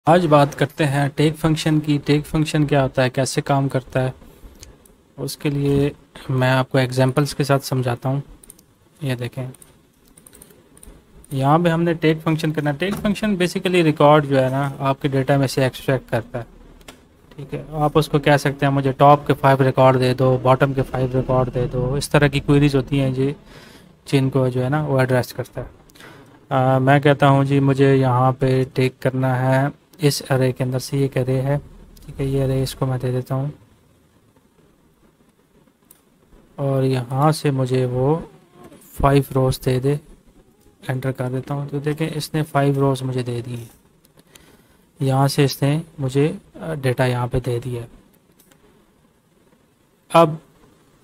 आज बात करते हैं टेक फंक्शन की। टेक फंक्शन क्या होता है, कैसे काम करता है। उसके लिए मैं आपको एग्जांपल्स के साथ समझाता हूँ। ये देखें, यहाँ पे हमने टेक फंक्शन करना। टेक फंक्शन बेसिकली रिकॉर्ड जो है ना आपके डेटा में से एक्सट्रैक्ट करता है। ठीक है, आप उसको कह सकते हैं मुझे टॉप के 5 रिकॉर्ड दे दो, बॉटम के 5 रिकॉर्ड दे दो। इस तरह की क्वेरीज होती हैं जी, जिनको जो है ना वो एड्रेस करता है। मैं कहता हूँ जी मुझे यहाँ पे टेक करना है इस अरे के अंदर से। ये एक अरे है, ठीक है, ये अरे इसको मैं दे देता हूँ और यहाँ से मुझे वो 5 रोज दे दे। एंटर कर देता हूँ तो देखें इसने 5 रोज मुझे दे दी है। यहाँ से इसने मुझे डेटा यहाँ पे दे दिया है। अब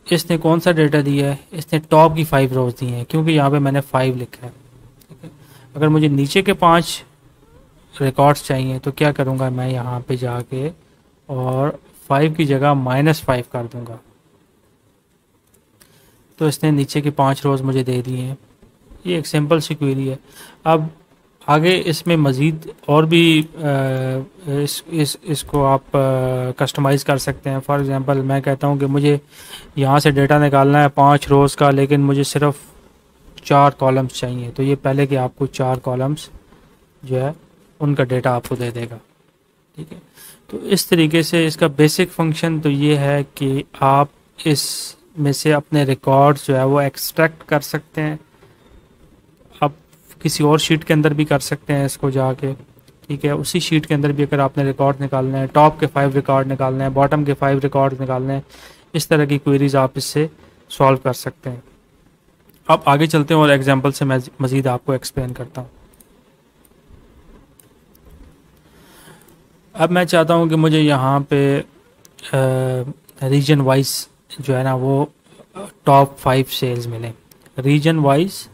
इसने कौन सा डेटा दिया है, इसने टॉप की 5 रोज दी हैं क्योंकि यहाँ पे मैंने 5 लिखा है। ठीक है, अगर मुझे नीचे के 5 रिकॉर्ड्स चाहिए तो क्या करूँगा, मैं यहाँ पे जाके और 5 की जगह -5 कर दूँगा। तो इसने नीचे की 5 रोज़ मुझे दे दिए हैं। ये एक सिंपल सी क्वेरी है। अब आगे इसमें मज़ीद और भी इसको आप कस्टमाइज़ कर सकते हैं। फॉर एग्ज़ाम्पल मैं कहता हूँ कि मुझे यहाँ से डेटा निकालना है 5 रोज़ का, लेकिन मुझे सिर्फ 4 कॉलम्स चाहिए। तो ये पहले कि आपको 4 कॉलम्स जो है उनका डेटा आपको दे देगा। ठीक है, तो इस तरीके से इसका बेसिक फंक्शन तो ये है कि आप इस में से अपने रिकॉर्ड्स जो है वो एक्सट्रैक्ट कर सकते हैं। आप किसी और शीट के अंदर भी कर सकते हैं इसको जाके। ठीक है, उसी शीट के अंदर भी अगर आपने रिकॉर्ड निकालना है, टॉप के 5 रिकॉर्ड निकालने हैं, बॉटम के 5 रिकॉर्ड निकालने हैं, इस तरह की क्वेरीज आप इससे सॉल्व कर सकते हैं। अब आगे चलते हैं और एग्जाम्पल से मैं मज़ीद आपको एक्सप्लेन करता हूँ। अब मैं चाहता हूँ कि मुझे यहाँ पे रीजन वाइज जो है ना वो टॉप 5 सेल्स मिले। रीजन वाइज,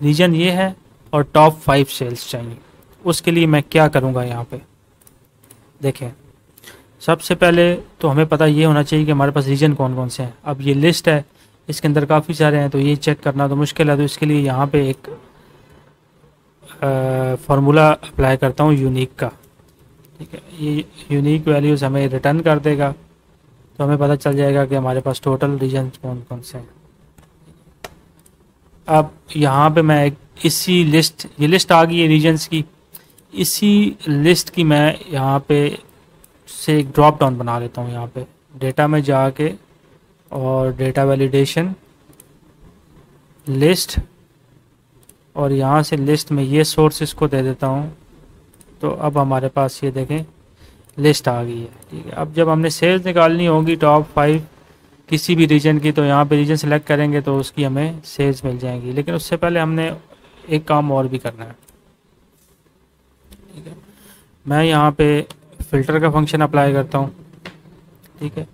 रीजन ये है और टॉप 5 सेल्स चाहिए। उसके लिए मैं क्या करूँगा, यहाँ पे देखें, सबसे पहले तो हमें पता ये होना चाहिए कि हमारे पास रीजन कौन कौन से हैं। अब ये लिस्ट है, इसके अंदर काफ़ी सारे हैं, तो ये चेक करना तो मुश्किल है। तो इसके लिए यहाँ पे एक फार्मूला अप्लाई करता हूँ यूनिक का। ठीक है, ये यूनिक वैल्यूज़ हमें रिटर्न कर देगा, तो हमें पता चल जाएगा कि हमारे पास टोटल रीजन कौन कौन से हैं। अब यहाँ पे मैं इसी लिस्ट, ये लिस्ट आ गई है रीजन्स की, इसी लिस्ट की मैं यहाँ पे से एक ड्रॉप डाउन बना लेता हूँ। यहाँ पे डेटा में जाके और डेटा वैलिडेशन लिस्ट, और यहाँ से लिस्ट में ये सोर्सेस को दे देता हूँ। तो अब हमारे पास ये देखें लिस्ट आ गई है। ठीक है, अब जब हमने सेल्स निकालनी होगी टॉप 5 किसी भी रीजन की, तो यहाँ पे रीजन सेलेक्ट करेंगे तो उसकी हमें सेल्स मिल जाएंगी। लेकिन उससे पहले हमने एक काम और भी करना है। ठीक है, मैं यहाँ पे फ़िल्टर का फंक्शन अप्लाई करता हूँ। ठीक है,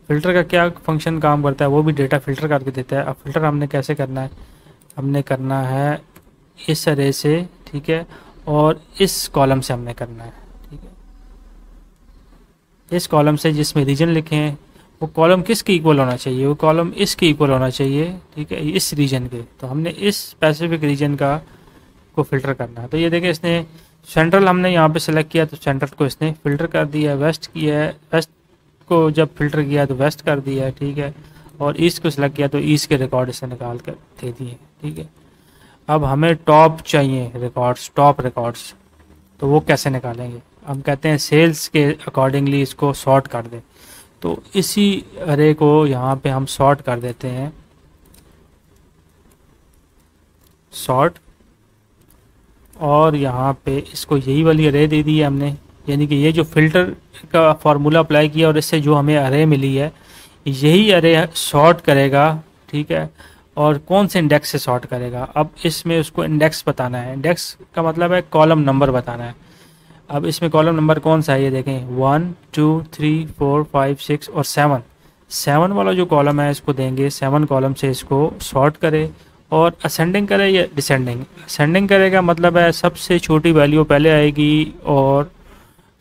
फ़िल्टर का क्या फंक्शन काम करता है, वो भी डेटा फ़िल्टर करके देता है। अब फ़िल्टर हमने कैसे करना है, हमने करना है इस अरे से, ठीक है, और इस कॉलम से हमने करना है। ठीक है, इस कॉलम से जिसमें रीजन लिखे हैं वो कॉलम किसके इक्वल होना चाहिए, वो कॉलम इसके इक्वल होना चाहिए। ठीक है, इस रीजन के, तो हमने इस स्पेसिफिक रीजन का को फ़िल्टर करना है। तो ये देखें इसने सेंट्रल हमने यहाँ पे सेलेक्ट किया तो सेंट्रल को इसने फ़िल्टर कर दिया है। वेस्ट किया है, वेस्ट को जब फ़िल्टर किया तो वेस्ट कर दिया है। ठीक है, और ईस्ट को सिलेक्ट किया तो ईस्ट के रिकॉर्ड इसे निकाल कर दे दिए। ठीक है, अब हमें टॉप चाहिए रिकॉर्ड्स, टॉप रिकॉर्ड्स, तो वो कैसे निकालेंगे, हम कहते हैं सेल्स के अकॉर्डिंगली इसको सॉर्ट कर दें। तो इसी अरे को यहाँ पे हम सॉर्ट कर देते हैं, सॉर्ट, और यहाँ पे इसको यही वाली अरे दे दी है हमने। यानी कि ये जो फ़िल्टर का फार्मूला अप्लाई किया और इससे जो हमें अरे मिली है, यही अरे सॉर्ट करेगा। ठीक है, और कौन से इंडेक्स से सॉर्ट करेगा, अब इसमें उसको इंडेक्स बताना है। इंडेक्स का मतलब है कॉलम नंबर बताना है। अब इसमें कॉलम नंबर कौन सा है, ये देखें 1 2 3 4 5 6 और 7 वाला जो कॉलम है इसको देंगे। 7 कॉलम से इसको सॉर्ट करे और असेंडिंग करे या डिसेंडिंग। असेंडिंग करेगा मतलब है सबसे छोटी वैल्यू पहले आएगी और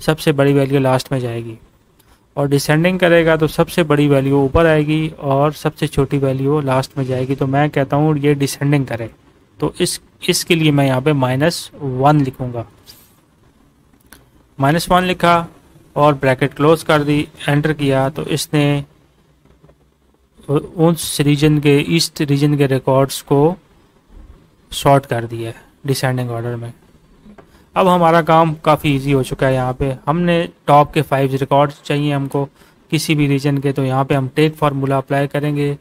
सबसे बड़ी वैल्यू लास्ट में जाएगी, और डिसेंडिंग करेगा तो सबसे बड़ी वैल्यू ऊपर आएगी और सबसे छोटी वैल्यू लास्ट में जाएगी। तो मैं कहता हूँ ये डिसेंडिंग करे, तो इसके लिए मैं यहाँ पे -1 लिखूँगा। -1 लिखा और ब्रैकेट क्लोज कर दी, एंटर किया, तो इसने उस रीजन के, ईस्ट रीजन के रिकॉर्ड्स को सॉर्ट कर दिया है डिसेंडिंग ऑर्डर में। अब हमारा काम काफ़ी इजी हो चुका है। यहाँ पे हमने टॉप के 5 रिकॉर्ड्स चाहिए हमको किसी भी रीजन के, तो यहाँ पे हम टेक फार्मूला अप्लाई करेंगे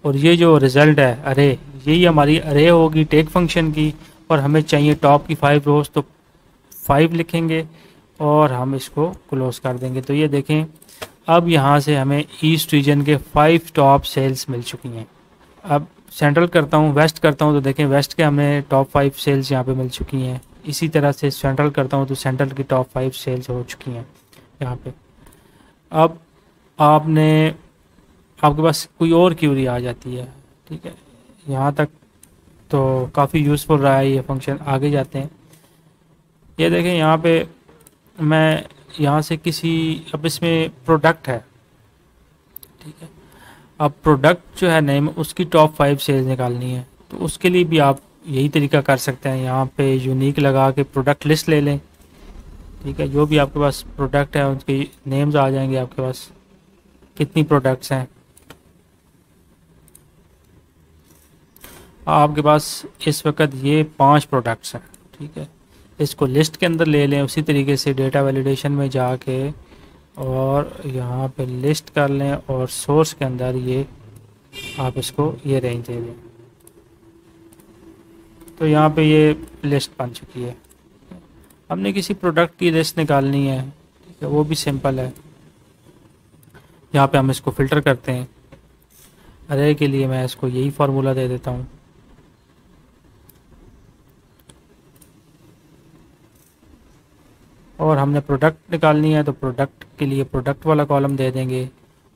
और ये जो रिज़ल्ट है अरे, यही हमारी अरे होगी टेक फंक्शन की, और हमें चाहिए टॉप की 5 रोज, तो 5 लिखेंगे और हम इसको क्लोज कर देंगे। तो ये देखें, अब यहाँ से हमें ईस्ट रीजन के 5 टॉप सेल्स मिल चुकी हैं। अब सेंट्रल करता हूँ, वेस्ट करता हूँ, तो देखें वेस्ट के हमें टॉप 5 सेल्स यहाँ पे मिल चुकी हैं। इसी तरह से सेंट्रल करता हूँ तो सेंट्रल की टॉप 5 सेल्स हो चुकी हैं यहाँ पे। अब आपके पास कोई और क्यूरी आ जाती है, ठीक है, यहाँ तक तो काफ़ी यूज़फुल रहा है ये फंक्शन। आगे जाते हैं, ये देखें यहाँ पे मैं यहाँ से अब इसमें प्रोडक्ट है, ठीक है, अब प्रोडक्ट जो है नेम उसकी टॉप 5 सेल्स निकालनी है, तो उसके लिए भी आप यही तरीका कर सकते हैं। यहाँ पे यूनिक लगा के प्रोडक्ट लिस्ट ले लें, ठीक है, जो भी आपके पास प्रोडक्ट है उनके नेम्स आ जाएंगे आपके पास, कितनी प्रोडक्ट्स हैं आपके पास इस वक्त, ये 5 प्रोडक्ट्स हैं, ठीक है। इसको लिस्ट के अंदर ले लें, उसी तरीके से डेटा वैलिडेशन में जाके और यहाँ पे लिस्ट कर लें और सोर्स के अंदर ये आप इसको ये रेंज दे दें, तो यहाँ पे ये लिस्ट बन चुकी है। हमने किसी प्रोडक्ट की लिस्ट निकालनी है, ठीक है, वो भी सिंपल है। यहाँ पे हम इसको फ़िल्टर करते हैं, अरे के लिए मैं इसको यही फार्मूला दे देता हूँ, और हमने प्रोडक्ट निकालनी है तो प्रोडक्ट के लिए प्रोडक्ट वाला कॉलम दे देंगे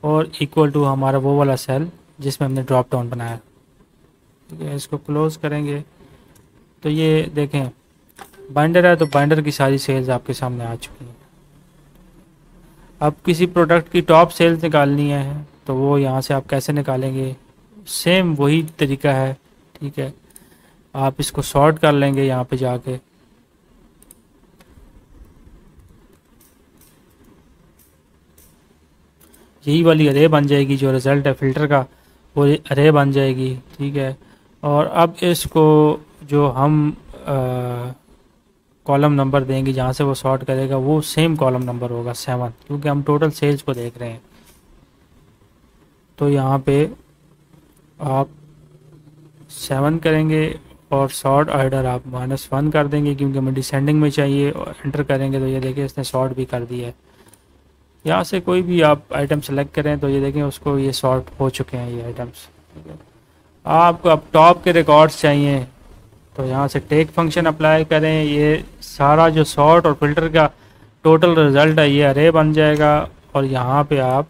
और इक्वल टू हमारा वो वाला सेल जिसमें हमने ड्रॉप डाउन बनाया, ठीक है। इसको क्लोज करेंगे तो ये देखें बाइंडर है, तो बाइंडर की सारी सेल्स आपके सामने आ चुकी हैं। अब किसी प्रोडक्ट की टॉप सेल्स निकालनी है तो वो यहाँ से आप कैसे निकालेंगे, सेम वही तरीका है, ठीक है। आप इसको सॉर्ट कर लेंगे यहाँ पे जाके, यही वाली अरे बन जाएगी, जो रिज़ल्ट है फ़िल्टर का वो अरे बन जाएगी, ठीक है। और अब इसको जो हम कॉलम नंबर देंगे जहाँ से वो सॉर्ट करेगा वो सेम कॉलम नंबर होगा 7, क्योंकि हम टोटल सेल्स को देख रहे हैं। तो यहाँ पे आप 7 करेंगे और सॉर्ट ऑर्डर आप -1 कर देंगे, क्योंकि हमें डिसेंडिंग में चाहिए, और एंटर करेंगे तो ये देखिए इसने सॉर्ट भी कर दिया है। यहाँ से कोई भी आप आइटम सेलेक्ट करें तो ये देखें उसको ये सॉर्ट हो चुके हैं ये आइटम्स, ठीक है। आपको अब टॉप के रिकॉर्ड्स चाहिए तो यहाँ से टेक फंक्शन अप्लाई करें, ये सारा जो सॉर्ट और फिल्टर का टोटल रिज़ल्ट है ये अरे बन जाएगा, और यहाँ पे आप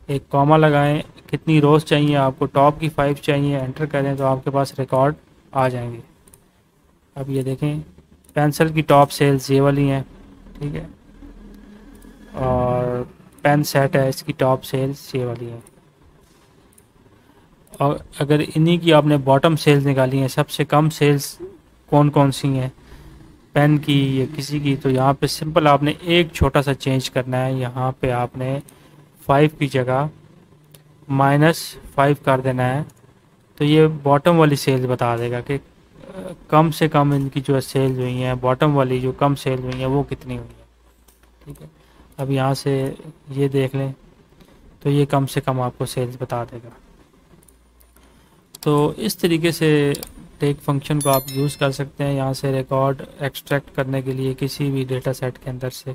एक कॉमा लगाएं, कितनी रोज़ चाहिए आपको, टॉप की 5 चाहिए, एंटर करें तो आपके पास रिकॉर्ड आ जाएंगे। अब ये देखें पेंसिल की टॉप सेल्स ये वाली हैं, ठीक है, और पेन सेट है इसकी टॉप सेल्स ये वाली है। और अगर इन्हीं की आपने बॉटम सेल्स निकाली हैं, सबसे कम सेल्स कौन कौन सी हैं पेन की या किसी की, तो यहाँ पे सिंपल आपने एक छोटा सा चेंज करना है। यहाँ पे आपने 5 की जगह -5 कर देना है, तो ये बॉटम वाली सेल्स बता देगा कि कम से कम इनकी जो सेल्स हुई हैं, बॉटम वाली जो कम सेल्स हुई हैं वो कितनी हुई हैं, ठीक है। अब यहाँ से ये देख लें तो ये कम से कम आपको सेल्स बता देगा। तो इस तरीके से टेक फंक्शन को आप यूज़ कर सकते हैं यहाँ से रिकॉर्ड एक्सट्रैक्ट करने के लिए किसी भी डेटा सेट के अंदर से।